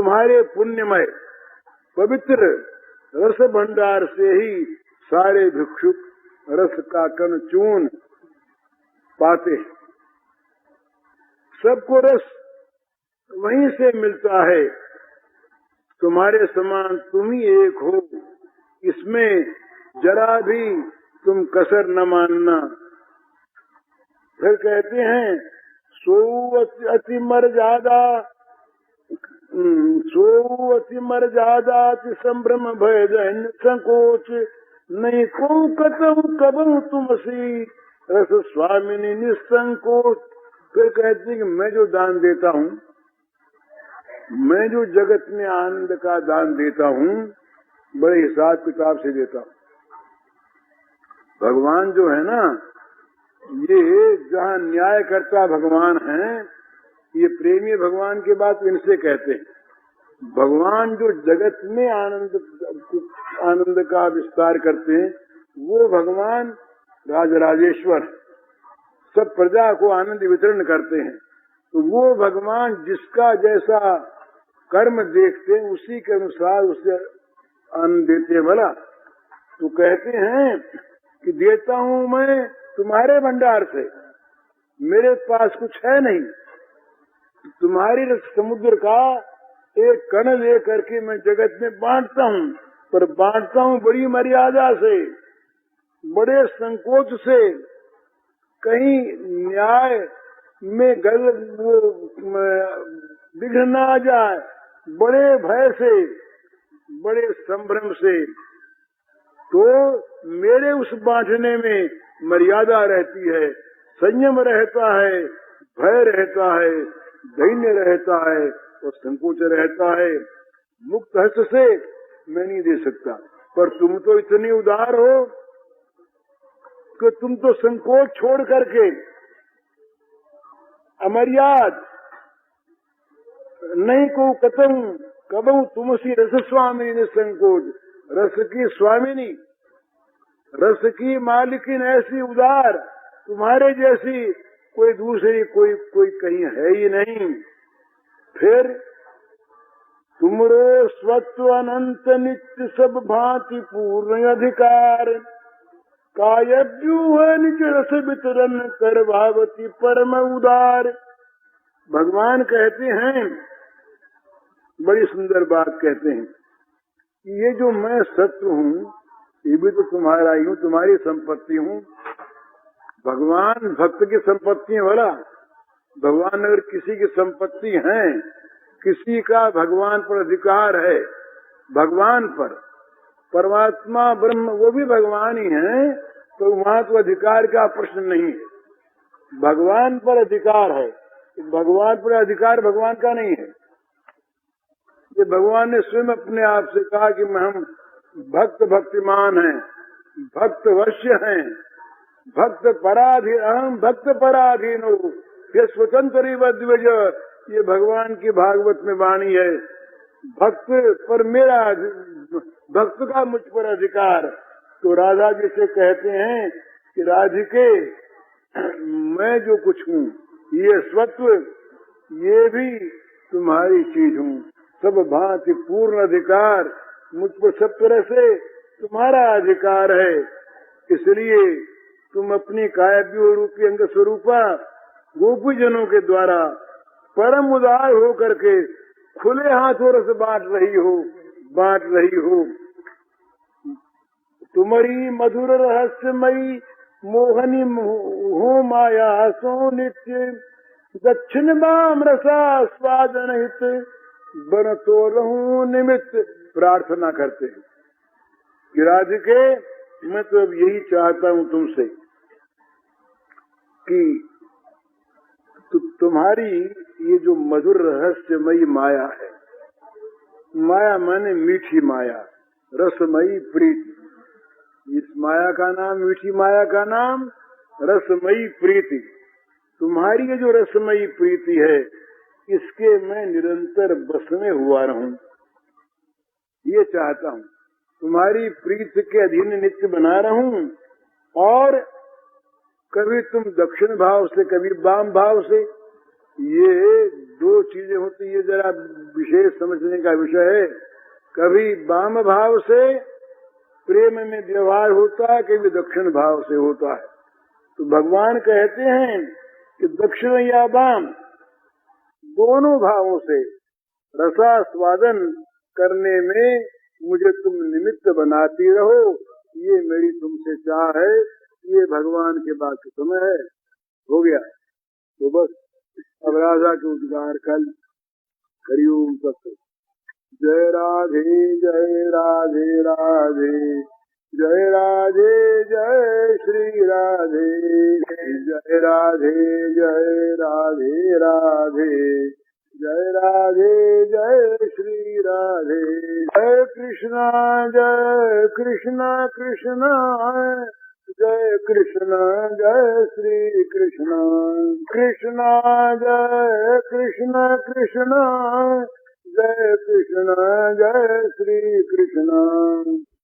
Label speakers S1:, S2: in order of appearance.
S1: तुम्हारे पुण्यमय पवित्र रस भंडार से ही सारे भिक्षुक रस का कण चून पाते हैं। सबको रस वहीं से मिलता है। तुम्हारे समान तुम ही एक हो, इसमें जरा भी तुम कसर न मानना। फिर कहते हैं सो अति मर्यादा अति संभ्रम भय जन संकोच नहीं को कतहु कबहु तुमसी रस स्वामिनी निसंकोच। फिर कहते हैं कि मैं जो दान देता हूँ, मैं जो जगत में आनंद का दान देता हूँ, बड़े हिसाब किताब से देता हूँ। भगवान जो है ना, ये जहाँ न्याय करता भगवान है, ये प्रेमी भगवान की बात इनसे कहते हैं। भगवान जो जगत में आनंद का विस्तार करते हैं, वो भगवान राजराजेश्वर सब प्रजा को आनंद वितरण करते हैं। तो वो भगवान जिसका जैसा कर्म देखते हैं, उसी के अनुसार उसे आनंद देते हैं। भला तो कहते हैं कि देता हूँ मैं तुम्हारे भंडार से, मेरे पास कुछ है नहीं। तुम्हारी समुद्र का एक कण ले करके मैं जगत में बांटता हूँ, पर बांटता हूँ बड़ी मर्यादा से, बड़े संकोच से, कहीं न्याय में विघ्न न आ जाए, बड़े भय से, बड़े संभ्रम से। तो मेरे उस बांटने में मर्यादा रहती है, संयम रहता है, भय रहता है, धैर्य रहता है और संकोच रहता है। मुक्त हस्त से मैं नहीं दे सकता, पर तुम तो इतने उदार हो कि तुम तो संकोच छोड़ करके अमर्याद नहीं को कबहु तुमसी रस स्वामी निसंकोच। रस की स्वामिनी, रस की मालिकिन ऐसी उदार तुम्हारे जैसी कोई दूसरी कोई कहीं है ही नहीं। फिर तुमरो स्वत्व अनंत नित्य सब भांति पूर्ण अधिकार, कायव्यूह निज रस वितरण कर भावती परम उदार। भगवान कहते हैं, बड़ी सुंदर बात कहते हैं कि ये जो मैं सत्य हूँ, ये भी तो तुम्हारा ही हूँ, तुम्हारी संपत्ति हूँ। भगवान भक्त की संपत्ति है। भला भगवान अगर किसी की संपत्ति है, किसी का भगवान पर अधिकार है, भगवान पर, परमात्मा ब्रह्म वो भी भगवान ही है, तो वहाँ तो अधिकार का प्रश्न नहीं है। भगवान पर अधिकार है, भगवान पर अधिकार भगवान का नहीं है। ये भगवान ने स्वयं अपने आप से कहा कि हम भक्तिमान हैं, भक्त वश्य हैं, भक्त पराधीन, अहम भक्त पराधीन हो, ये स्वतंत्र द्विज। ये भगवान की भागवत में वाणी है। भक्त पर मेरा, भक्त का मुझ पर अधिकार। तो राधा जी से कहते हैं कि राधिके, मैं जो कुछ हूँ, ये स्वत्व, ये भी तुम्हारी चीज हूँ। सब भांति पूर्ण अधिकार मुझ पर सब तरह से तुम्हारा अधिकार है। इसलिए तुम अपनी काव्य रूपी अंग स्वरूपा गोपी जनों के द्वारा परम उदार हो करके खुले हाथों से बांट रही हो। तुम्हारी मधुर रहस्यमयी मोहनी हो माया सो नित्य, दक्षिण बाम रसा स्वादन हित बन तो रहूं निमित्त। प्रार्थना करते हैं कि राधिके, मैं तो अब यही चाहता हूँ तुमसे कि तुम्हारी ये जो मधुर रहस्यमयी माया है, माया माने मीठी माया, रसमयी प्रीति। इस माया का नाम, मीठी माया का नाम रसमयी प्रीति। तुम्हारी ये जो रसमयी प्रीति है, इसके मैं निरंतर बस में हुआ रहूं, ये चाहता हूँ। तुम्हारी प्रीति के अधीन नित्य बना रहूं, और कभी तुम दक्षिण भाव से, कभी वाम भाव से, ये दो चीजें होती है, जरा विशेष समझने का विषय है। कभी वाम भाव से प्रेम में व्यवहार होता है, कभी दक्षिण भाव से होता है। तो भगवान कहते हैं कि दक्षिण या वाम दोनों भावों से रसास्वादन करने में मुझे तुम निमित्त बनाती रहो, ये मेरी तुमसे चाह है। ये भगवान के वाक्य समय है। हो गया तो बस अब राजा के उद्गार कल हरिओम सत्य। जय राधे जय राधे राधे, जय राधे जय श्री राधे, जय राधे जय राधे राधे, जय राधे जय श्री राधे। जय कृष्णा कृष्णा जय कृष्ण जय श्री कृष्ण, कृष्णा जय कृष्ण कृष्ण जय कृष्ण जय श्री कृष्ण।